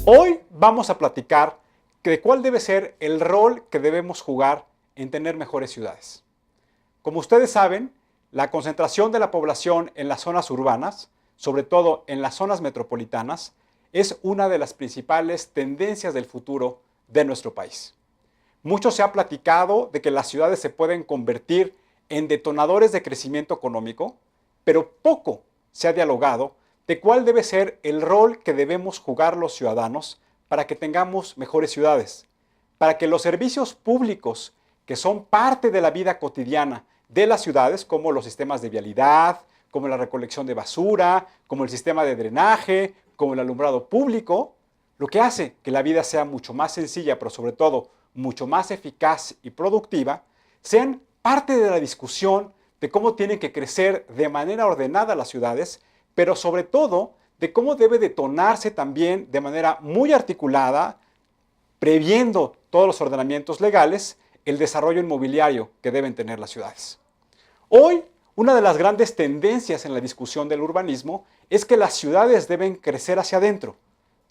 Hoy vamos a platicar de cuál debe ser el rol que debemos jugar en tener mejores ciudades. Como ustedes saben, la concentración de la población en las zonas urbanas, sobre todo en las zonas metropolitanas, es una de las principales tendencias del futuro de nuestro país. Mucho se ha platicado de que las ciudades se pueden convertir en detonadores de crecimiento económico, pero poco se ha dialogado de cuál debe ser el rol que debemos jugar los ciudadanos para que tengamos mejores ciudades, para que los servicios públicos que son parte de la vida cotidiana de las ciudades, como los sistemas de vialidad, como la recolección de basura, como el sistema de drenaje, como el alumbrado público, lo que hace que la vida sea mucho más sencilla, pero sobre todo mucho más eficaz y productiva, sean parte de la discusión de cómo tienen que crecer de manera ordenada las ciudades, pero sobre todo de cómo debe detonarse también de manera muy articulada, previendo todos los ordenamientos legales, el desarrollo inmobiliario que deben tener las ciudades. Hoy, una de las grandes tendencias en la discusión del urbanismo es que las ciudades deben crecer hacia adentro.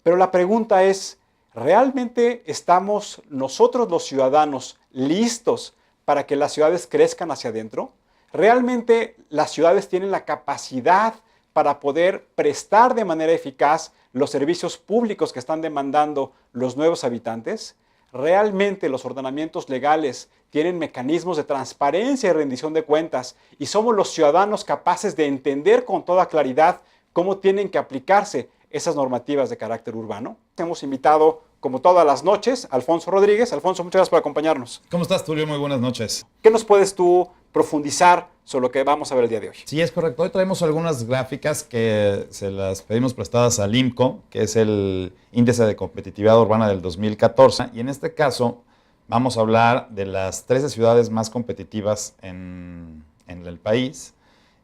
Pero la pregunta es, ¿realmente estamos nosotros los ciudadanos listos para que las ciudades crezcan hacia adentro? ¿Realmente las ciudades tienen la capacidad para poder prestar de manera eficaz los servicios públicos que están demandando los nuevos habitantes? ¿Realmente los ordenamientos legales tienen mecanismos de transparencia y rendición de cuentas y somos los ciudadanos capaces de entender con toda claridad cómo tienen que aplicarse esas normativas de carácter urbano? Hemos invitado, como todas las noches, a Alfonso Rodríguez. Alfonso, muchas gracias por acompañarnos. ¿Cómo estás, Tulio? Muy buenas noches. ¿Qué nos puedes tú profundizar sobre lo que vamos a ver el día de hoy? Sí, es correcto. Hoy traemos algunas gráficas que se las pedimos prestadas al IMCO, que es el Índice de Competitividad Urbana del 2014. Y en este caso vamos a hablar de las 13 ciudades más competitivas en el país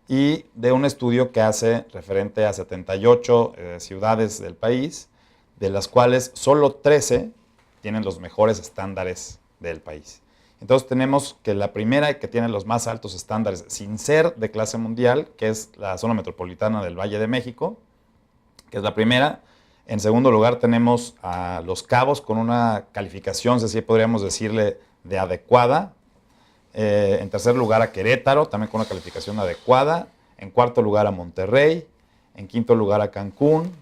y de un estudio que hace referente a 78 ciudades del país, de las cuales solo 13 tienen los mejores estándares del país. Entonces tenemos que la primera que tiene los más altos estándares sin ser de clase mundial, que es la zona metropolitana del Valle de México, que es la primera. En segundo lugar tenemos a Los Cabos con una calificación, si así podríamos decirle, de adecuada. En tercer lugar a Querétaro, también con una calificación adecuada. En cuarto lugar a Monterrey. En quinto lugar a Cancún.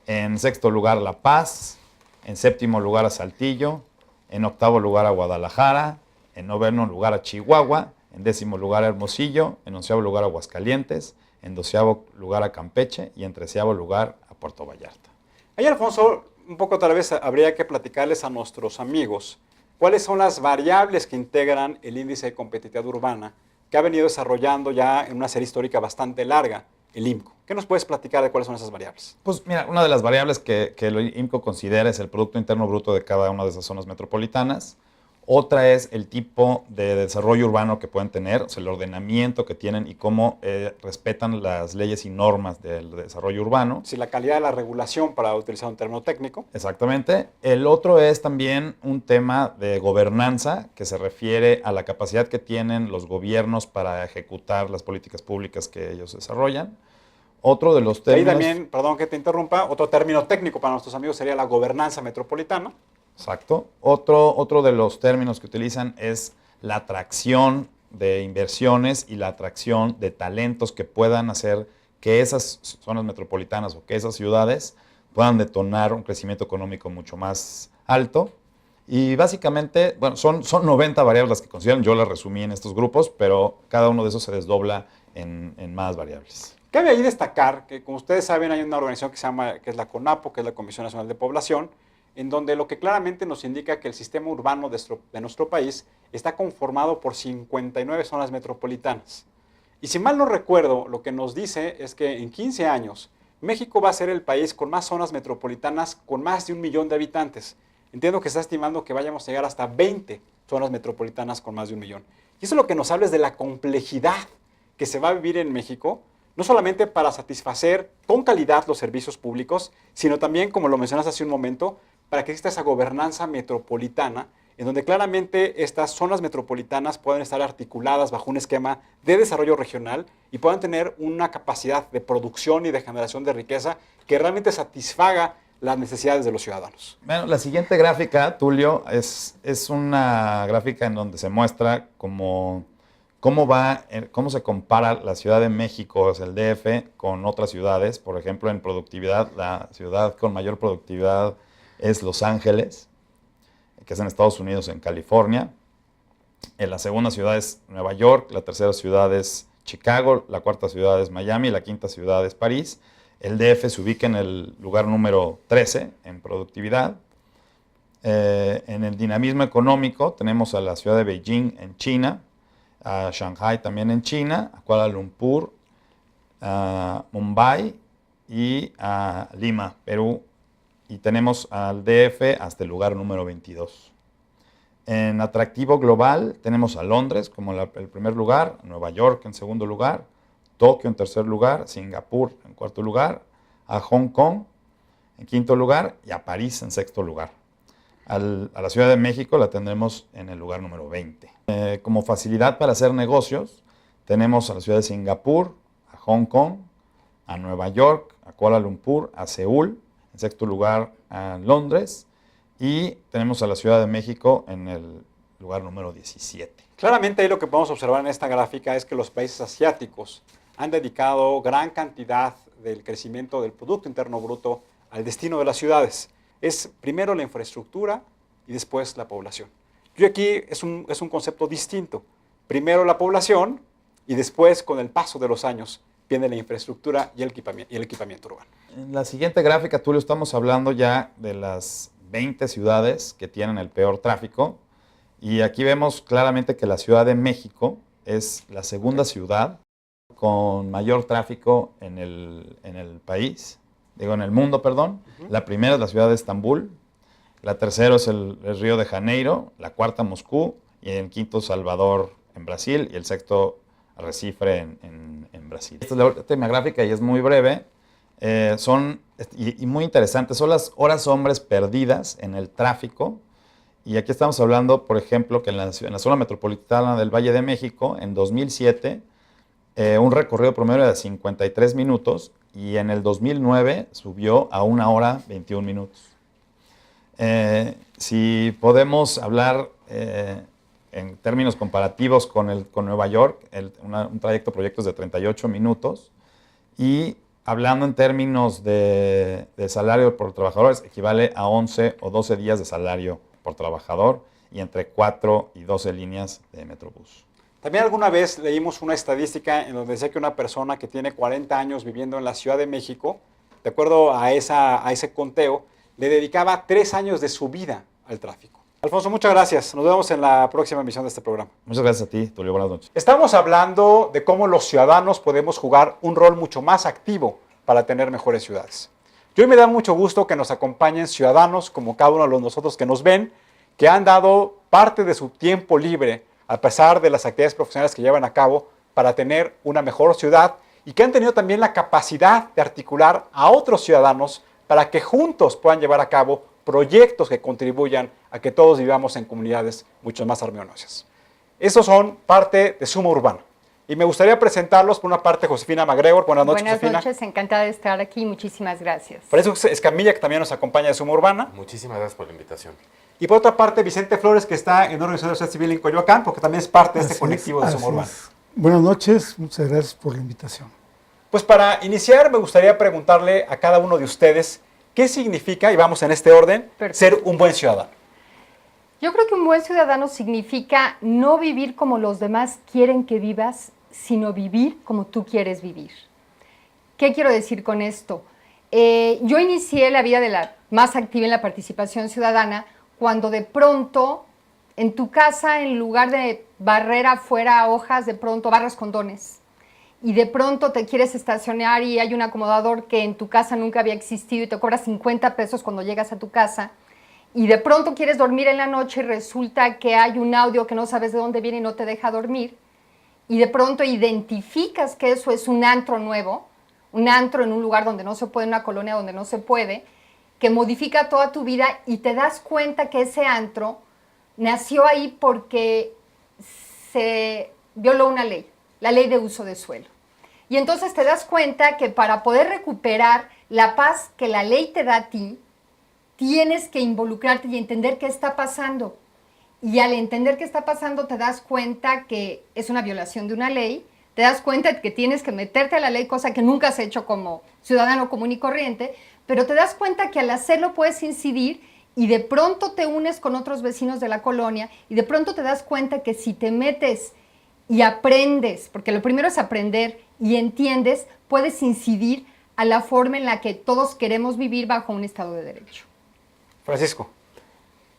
En sexto lugar La Paz. En séptimo lugar a Saltillo. En octavo lugar a Guadalajara. En noveno lugar a Chihuahua. En décimo lugar a Hermosillo. En onceavo lugar a Aguascalientes. En doceavo lugar a Campeche. Y en treceavo lugar a Puerto Vallarta. Ahí, Alfonso, un poco tal vez habría que platicarles a nuestros amigos cuáles son las variables que integran el índice de competitividad urbana que ha venido desarrollando ya en una serie histórica bastante larga el IMCO. ¿Qué nos puedes platicar de cuáles son esas variables? Pues mira, una de las variables que el IMCO considera es el Producto Interno Bruto de cada una de esas zonas metropolitanas. Otra es el tipo de desarrollo urbano que pueden tener, o sea, el ordenamiento que tienen y cómo respetan las leyes y normas del desarrollo urbano. Sí, la calidad de la regulación, para utilizar un término técnico. Exactamente. El otro es también un tema de gobernanza que se refiere a la capacidad que tienen los gobiernos para ejecutar las políticas públicas que ellos desarrollan. Otro de los términos... Ahí también, perdón que te interrumpa, otro término técnico para nuestros amigos sería la gobernanza metropolitana. Exacto. Otro de los términos que utilizan es la atracción de inversiones y la atracción de talentos que puedan hacer que esas zonas metropolitanas o que esas ciudades puedan detonar un crecimiento económico mucho más alto. Y básicamente, bueno, son 90 variables las que consideran, yo las resumí en estos grupos, pero cada uno de esos se desdobla en más variables. Cabe ahí destacar que, como ustedes saben, hay una organización que es la CONAPO, que es la Comisión Nacional de Población, en donde lo que claramente nos indica que el sistema urbano de nuestro país está conformado por 59 zonas metropolitanas. Y si mal no recuerdo, lo que nos dice es que en 15 años, México va a ser el país con más zonas metropolitanas con más de 1 millón de habitantes. Entiendo que está estimando que vayamos a llegar hasta 20 zonas metropolitanas con más de 1 millón. Y eso lo que nos habla es de la complejidad que se va a vivir en México, no solamente para satisfacer con calidad los servicios públicos, sino también, como lo mencionas hace un momento, para que exista esa gobernanza metropolitana, en donde claramente estas zonas metropolitanas puedan estar articuladas bajo un esquema de desarrollo regional y puedan tener una capacidad de producción y de generación de riqueza que realmente satisfaga las necesidades de los ciudadanos. Bueno, la siguiente gráfica, Tulio, es una gráfica en donde se muestra cómo se compara la Ciudad de México, o sea, el DF, con otras ciudades. Por ejemplo, en productividad, la ciudad con mayor productividad es Los Ángeles, que es en Estados Unidos, en California. La segunda ciudad es Nueva York, la tercera ciudad es Chicago, la cuarta ciudad es Miami, la quinta ciudad es París. El DF se ubica en el lugar número 13 en productividad. En el dinamismo económico tenemos a la ciudad de Beijing en China, a Shanghai también en China, a Kuala Lumpur, a Mumbai y a Lima, Perú. Y tenemos al DF hasta el lugar número 22. En atractivo global tenemos a Londres como el primer lugar, Nueva York en segundo lugar, Tokio en tercer lugar, Singapur en cuarto lugar, a Hong Kong en quinto lugar y a París en sexto lugar. A la Ciudad de México la tendremos en el lugar número 20. Como facilidad para hacer negocios, tenemos a la Ciudad de Singapur, a Hong Kong, a Nueva York, a Kuala Lumpur, a Seúl, en sexto lugar a Londres, y tenemos a la Ciudad de México en el lugar número 17. Claramente ahí lo que podemos observar en esta gráfica es que los países asiáticos han dedicado gran cantidad del crecimiento del Producto Interno Bruto al destino de las ciudades. Es primero la infraestructura y después la población. Y aquí es un concepto distinto. Primero la población y después, con el paso de los años, viene la infraestructura y el equipamiento urbano. En la siguiente gráfica, Tulio, estamos hablando ya de las 20 ciudades que tienen el peor tráfico. Y aquí vemos claramente que la Ciudad de México es la segunda ciudad con mayor tráfico en el país, en el mundo, perdón. La primera es la ciudad de Estambul, la tercera es el Río de Janeiro, la cuarta Moscú, y el quinto Salvador en Brasil, y el sexto Recife en Brasil. Esta es la última gráfica y es muy breve. Y muy interesante, son las horas hombres perdidas en el tráfico. Y aquí estamos hablando, por ejemplo, que en la zona metropolitana del Valle de México, en 2007, un recorrido promedio de 53 minutos y en el 2009 subió a 1 hora 21 minutos. Si podemos hablar en términos comparativos con Nueva York, un trayecto proyecto es de 38 minutos, y hablando en términos de salario por trabajadores, equivale a 11 o 12 días de salario por trabajador y entre 4 y 12 líneas de Metrobús. También alguna vez leímos una estadística en donde decía que una persona que tiene 40 años viviendo en la Ciudad de México, de acuerdo a ese conteo, le dedicaba 3 años de su vida al tráfico. Alfonso, muchas gracias. Nos vemos en la próxima emisión de este programa. Muchas gracias a ti, Tulio. Buenas noches. Estamos hablando de cómo los ciudadanos podemos jugar un rol mucho más activo para tener mejores ciudades. Y hoy me da mucho gusto que nos acompañen ciudadanos como cada uno de nosotros que nos ven, que han dado parte de su tiempo libre, a pesar de las actividades profesionales que llevan a cabo, para tener una mejor ciudad y que han tenido también la capacidad de articular a otros ciudadanos para que juntos puedan llevar a cabo proyectos que contribuyan a que todos vivamos en comunidades mucho más armoniosas. Esos son parte de Suma Urbana. Y me gustaría presentarlos por una parte Josefina MacGregor. Buenas noches, Josefina. Buenas noches, encantada de estar aquí. Muchísimas gracias. Francisco Escamilla, que también nos acompaña de Suma Urbana. Muchísimas gracias por la invitación. Y por otra parte, Vicente Flores, que está en organización de sociedad civil en Coyoacán, porque también es parte de este colectivo de Suma Urbana. Buenas noches, muchas gracias por la invitación. Pues para iniciar, me gustaría preguntarle a cada uno de ustedes qué significa, y vamos en este orden, ser un buen ciudadano. Yo creo que un buen ciudadano significa no vivir como los demás quieren que vivas, sino vivir como tú quieres vivir. ¿Qué quiero decir con esto? Yo inicié la vida más activa en la participación ciudadana cuando de pronto en tu casa, en lugar de barrer afuera hojas, de pronto barras condones. Y de pronto te quieres estacionar y hay un acomodador que en tu casa nunca había existido y te cobra 50 pesos cuando llegas a tu casa. Y de pronto quieres dormir en la noche y resulta que hay un audio que no sabes de dónde viene y no te deja dormir. Y de pronto identificas que eso es un antro nuevo, un antro en un lugar donde no se puede, en una colonia donde no se puede, que modifica toda tu vida y te das cuenta que ese antro nació ahí porque se violó una ley, la ley de uso de suelo. Y entonces te das cuenta que para poder recuperar la paz que la ley te da a ti, tienes que involucrarte y entender qué está pasando. Y al entender qué está pasando te das cuenta que es una violación de una ley, te das cuenta de que tienes que meterte a la ley, cosa que nunca has hecho como ciudadano común y corriente, pero te das cuenta que al hacerlo puedes incidir y de pronto te unes con otros vecinos de la colonia y de pronto te das cuenta que si te metes y aprendes, porque lo primero es aprender y entiendes, puedes incidir a la forma en la que todos queremos vivir bajo un Estado de Derecho. Francisco.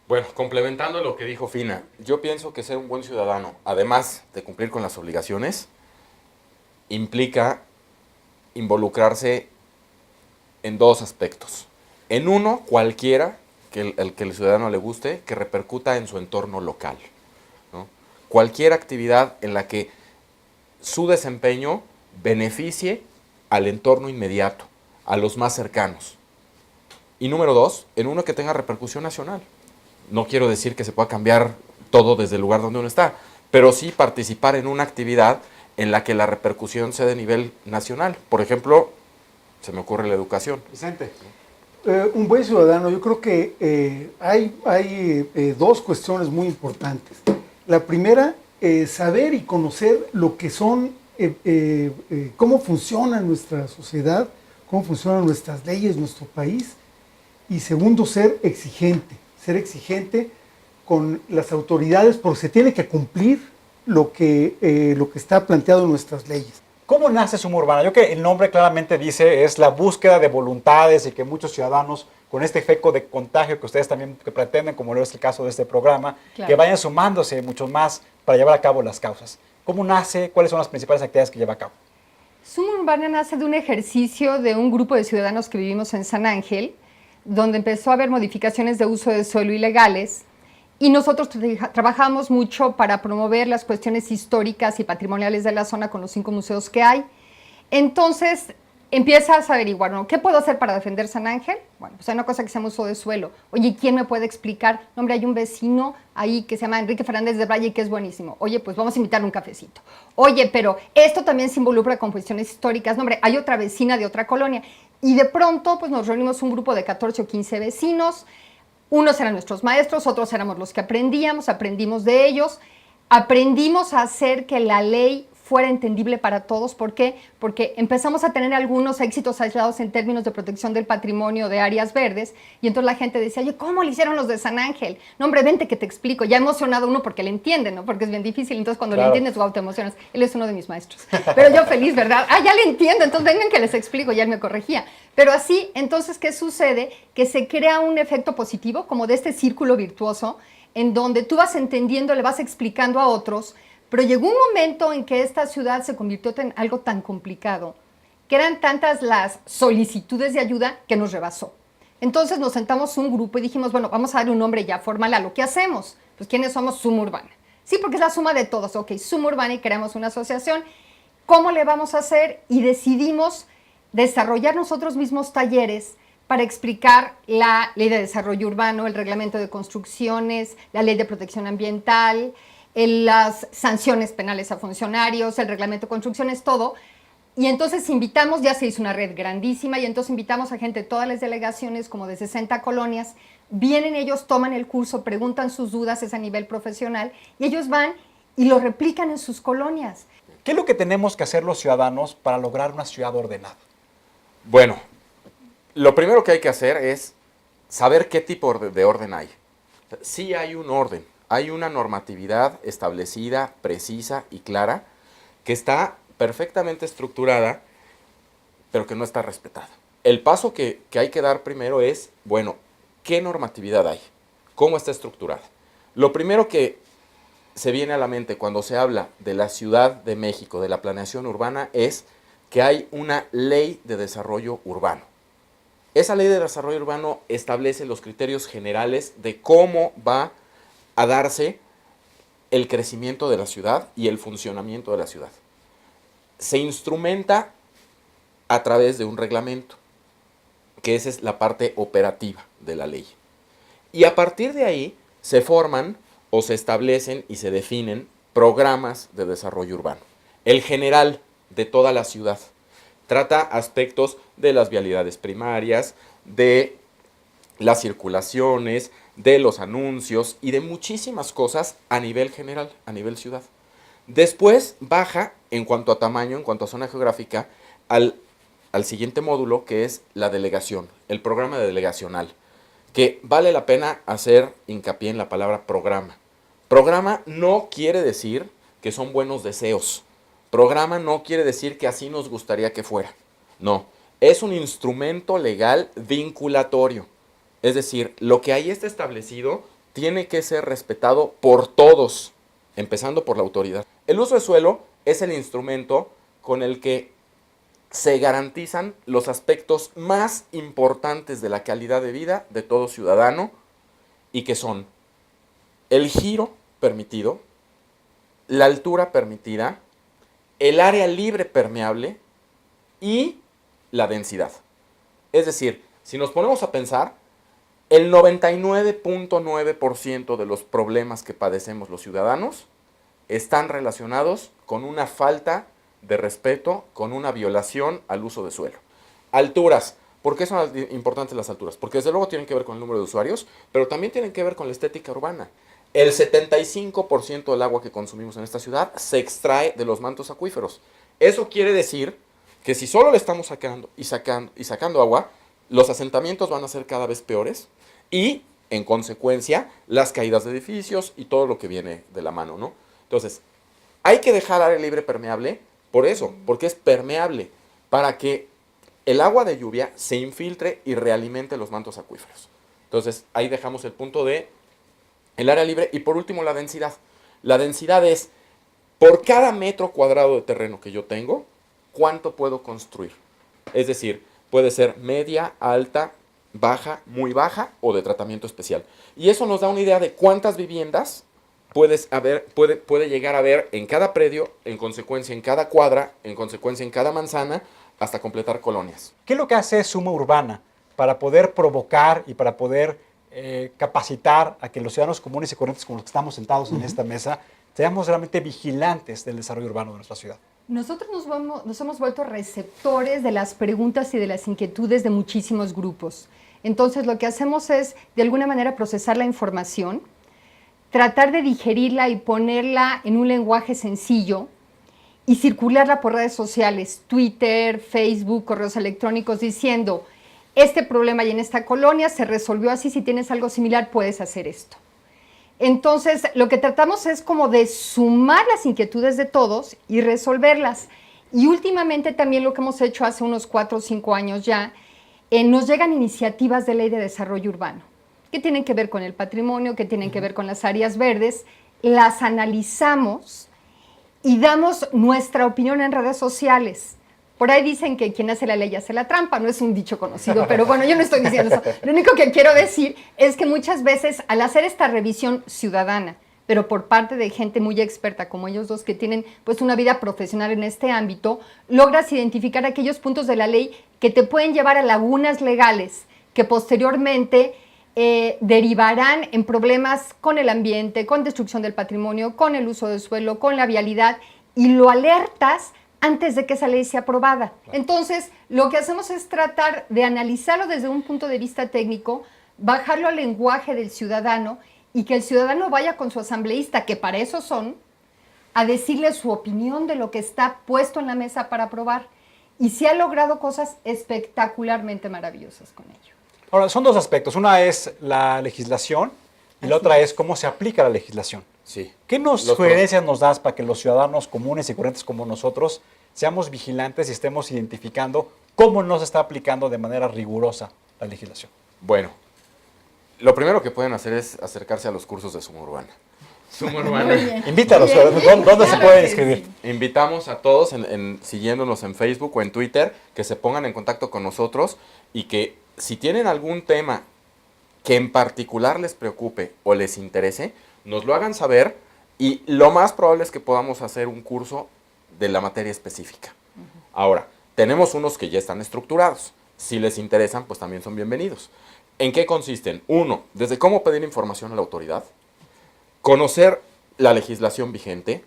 Bueno, complementando lo que dijo Fina, yo pienso que ser un buen ciudadano, además de cumplir con las obligaciones, implica involucrarse en dos aspectos. En uno, cualquiera, que el ciudadano le guste, que repercuta en su entorno local, ¿no? Cualquier actividad en la que su desempeño beneficie al entorno inmediato, a los más cercanos. Y número dos, en uno que tenga repercusión nacional. No quiero decir que se pueda cambiar todo desde el lugar donde uno está, pero sí participar en una actividad en la que la repercusión sea de nivel nacional. Por ejemplo, se me ocurre la educación. Vicente. Un buen ciudadano, yo creo que hay dos cuestiones muy importantes. La primera, saber y conocer lo que son, cómo funciona nuestra sociedad, cómo funcionan nuestras leyes, nuestro país. Y segundo, ser exigente con las autoridades porque se tiene que cumplir lo que está planteado en nuestras leyes. ¿Cómo nace Suma Urbana? Yo creo que el nombre claramente dice es la búsqueda de voluntades y que muchos ciudadanos con este efecto de contagio que ustedes también que pretenden, como es el caso de este programa, Claro, que vayan sumándose mucho más para llevar a cabo las causas. ¿Cómo nace? ¿Cuáles son las principales actividades que lleva a cabo? Suma Urbana nace de un ejercicio de un grupo de ciudadanos que vivimos en San Ángel, donde empezó a haber modificaciones de uso de suelo ilegales y nosotros trabajamos mucho para promover las cuestiones históricas y patrimoniales de la zona con los 5 museos que hay. Entonces empiezas a averiguar, ¿no? ¿Qué puedo hacer para defender San Ángel? Bueno, pues hay una cosa que se llama uso de suelo. Oye, ¿quién me puede explicar? No, hombre, hay un vecino ahí que se llama Enrique Fernández de Valle que es buenísimo. Oye, pues vamos a invitarle un cafecito. Oye, pero esto también se involucra con cuestiones históricas. No, hombre, hay otra vecina de otra colonia. Y de pronto, pues nos reunimos un grupo de 14 o 15 vecinos. Unos eran nuestros maestros, otros éramos los que aprendimos de ellos. Aprendimos a hacer que la ley fuera entendible para todos. ¿Por qué? Porque empezamos a tener algunos éxitos aislados en términos de protección del patrimonio de áreas verdes y entonces la gente decía, oye, ¿cómo le hicieron los de San Ángel? No, hombre, vente que te explico. Ya emocionado uno porque le entiende, ¿no? Porque es bien difícil. Entonces cuando le entiendes, wow, te emocionas. Él es uno de mis maestros. Pero yo feliz, ¿verdad? Ah, ya le entiendo, entonces vengan que les explico. Ya él me corregía. Pero así, entonces, ¿qué sucede? Que se crea un efecto positivo, como de este círculo virtuoso, en donde tú vas entendiendo, le vas explicando a otros. Pero llegó un momento en que esta ciudad se convirtió en algo tan complicado, que eran tantas las solicitudes de ayuda que nos rebasó. Entonces nos sentamos un grupo y dijimos, bueno, vamos a darle un nombre ya formal a lo que hacemos. Pues, ¿quiénes somos? Suma Urbana. Sí, porque es la suma de todos. Ok, Suma Urbana y creamos una asociación. ¿Cómo le vamos a hacer? Y decidimos desarrollar nosotros mismos talleres para explicar la ley de desarrollo urbano, el reglamento de construcciones, la ley de protección ambiental, las sanciones penales a funcionarios, el reglamento de construcciones, todo. Y entonces invitamos, ya se hizo una red grandísima, y entonces invitamos a gente de todas las delegaciones, como de 60 colonias. Vienen ellos, toman el curso, preguntan sus dudas, es a nivel profesional, y ellos van y lo replican en sus colonias. ¿Qué es lo que tenemos que hacer los ciudadanos para lograr una ciudad ordenada? Bueno, lo primero que hay que hacer es saber qué tipo de orden hay. Sí hay un orden, hay una normatividad establecida, precisa y clara, que está perfectamente estructurada, pero que no está respetada. El paso que hay que dar primero es, bueno, ¿qué normatividad hay? ¿Cómo está estructurada? Lo primero que se viene a la mente cuando se habla de la Ciudad de México, de la planeación urbana, es que hay una ley de desarrollo urbano. Esa ley de desarrollo urbano establece los criterios generales de cómo va a darse el crecimiento de la ciudad y el funcionamiento de la ciudad. Se instrumenta a través de un reglamento, que esa es la parte operativa de la ley. Y a partir de ahí se forman o se establecen y se definen programas de desarrollo urbano. El general de toda la ciudad trata aspectos de las vialidades primarias, de las circulaciones, de los anuncios y de muchísimas cosas a nivel general, a nivel ciudad. Después baja en cuanto a tamaño, en cuanto a zona geográfica, al siguiente módulo, que es la delegación, el programa delegacional, que vale la pena hacer hincapié en la palabra programa. Programa no quiere decir que son buenos deseos. Programa no quiere decir que así nos gustaría que fuera. No, es un instrumento legal vinculatorio. Es decir, lo que ahí está establecido tiene que ser respetado por todos, empezando por la autoridad. El uso de suelo es el instrumento con el que se garantizan los aspectos más importantes de la calidad de vida de todo ciudadano, y que son el giro permitido, la altura permitida, el área libre permeable y la densidad. Es decir, si nos ponemos a pensar, el 99.9% de los problemas que padecemos los ciudadanos están relacionados con una falta de respeto, con una violación al uso de suelo. Alturas. ¿Por qué son importantes las alturas? Porque desde luego tienen que ver con el número de usuarios, pero también tienen que ver con la estética urbana. El 75% del agua que consumimos en esta ciudad se extrae de los mantos acuíferos. Eso quiere decir que si solo le estamos sacando y sacando agua, los asentamientos van a ser cada vez peores y, en consecuencia, las caídas de edificios y todo lo que viene de la mano, ¿no? Entonces, hay que dejar área libre permeable por eso, porque es permeable, para que el agua de lluvia se infiltre y realimente los mantos acuíferos. Entonces, ahí dejamos el punto de el área libre. Y por último, la densidad. La densidad es, por cada metro cuadrado de terreno que yo tengo, ¿cuánto puedo construir? Es decir, puede ser media, alta, baja, muy baja o de tratamiento especial. Y eso nos da una idea de cuántas viviendas puede llegar a haber en cada predio, en consecuencia en cada cuadra, en consecuencia en cada manzana, hasta completar colonias. ¿Qué es lo que hace Suma Urbana para poder provocar y para poder capacitar a que los ciudadanos comunes y corrientes con los que estamos sentados en esta mesa seamos realmente vigilantes del desarrollo urbano de nuestra ciudad? Nosotros nos hemos vuelto receptores de las preguntas y de las inquietudes de muchísimos grupos. Entonces, lo que hacemos es, de alguna manera, procesar la información, tratar de digerirla y ponerla en un lenguaje sencillo y circularla por redes sociales, Twitter, Facebook, correos electrónicos, diciendo, este problema hay en esta colonia, se resolvió así, si tienes algo similar puedes hacer esto. Entonces, lo que tratamos es como de sumar las inquietudes de todos y resolverlas. Y últimamente también lo que hemos hecho hace unos 4 o 5 años ya, nos llegan iniciativas de ley de desarrollo urbano, que tienen que ver con el patrimonio, que tienen que ver con las áreas verdes, las analizamos y damos nuestra opinión en redes sociales. Por ahí dicen que quien hace la ley hace la trampa, no es un dicho conocido, pero bueno, yo no estoy diciendo eso. Lo único que quiero decir es que muchas veces al hacer esta revisión ciudadana, pero por parte de gente muy experta como ellos dos que tienen pues una vida profesional en este ámbito, logras identificar aquellos puntos de la ley que te pueden llevar a lagunas legales que posteriormente derivarán en problemas con el ambiente, con destrucción del patrimonio, con el uso del suelo, con la vialidad, y lo alertas antes de que esa ley sea aprobada. Entonces, lo que hacemos es tratar de analizarlo desde un punto de vista técnico, bajarlo al lenguaje del ciudadano y que el ciudadano vaya con su asambleísta, que para eso son, a decirle su opinión de lo que está puesto en la mesa para aprobar. Y se ha logrado cosas espectacularmente maravillosas con ello. Ahora, son dos aspectos. Una es la legislación y la otra es cómo se aplica la legislación. Sí. ¿Qué sugerencias nos das para que los ciudadanos comunes y corrientes como nosotros seamos vigilantes y estemos identificando cómo no se está aplicando de manera rigurosa la legislación? Bueno, lo primero que pueden hacer es acercarse a los cursos de Suma Urbana. Suma Urbana. Invítalos, ¿dónde se pueden inscribir? Invitamos a todos, siguiéndonos en Facebook o en Twitter, que se pongan en contacto con nosotros y que si tienen algún tema que en particular les preocupe o les interese, nos lo hagan saber y lo más probable es que podamos hacer un curso de la materia específica. Ahora, tenemos unos que ya están estructurados. Si les interesan, pues también son bienvenidos. ¿En qué consisten? Uno, desde cómo pedir información a la autoridad, conocer la legislación vigente,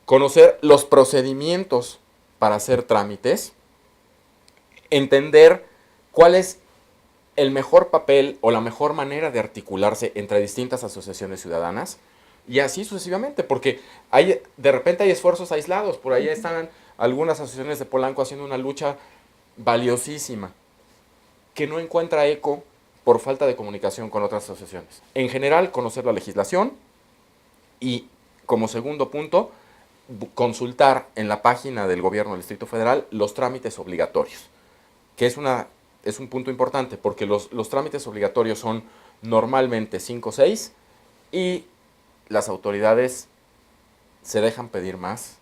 conocer los procedimientos para hacer trámites, entender cuál es el mejor papel o la mejor manera de articularse entre distintas asociaciones ciudadanas y así sucesivamente, porque de repente hay esfuerzos aislados. Por ahí están algunas asociaciones de Polanco haciendo una lucha valiosísima que no encuentra eco por falta de comunicación con otras asociaciones. En general, conocer la legislación y, como segundo punto, consultar en la página del Gobierno del Distrito Federal los trámites obligatorios, que es un punto importante, porque los trámites obligatorios son normalmente 5 o 6 y las autoridades se dejan pedir más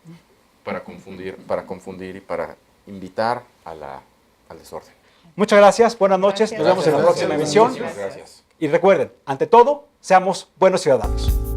para confundir y para invitar al desorden. Muchas gracias, buenas noches, Gracias. nos vemos en la próxima emisión. Muchísimas gracias. Y recuerden, ante todo, seamos buenos ciudadanos.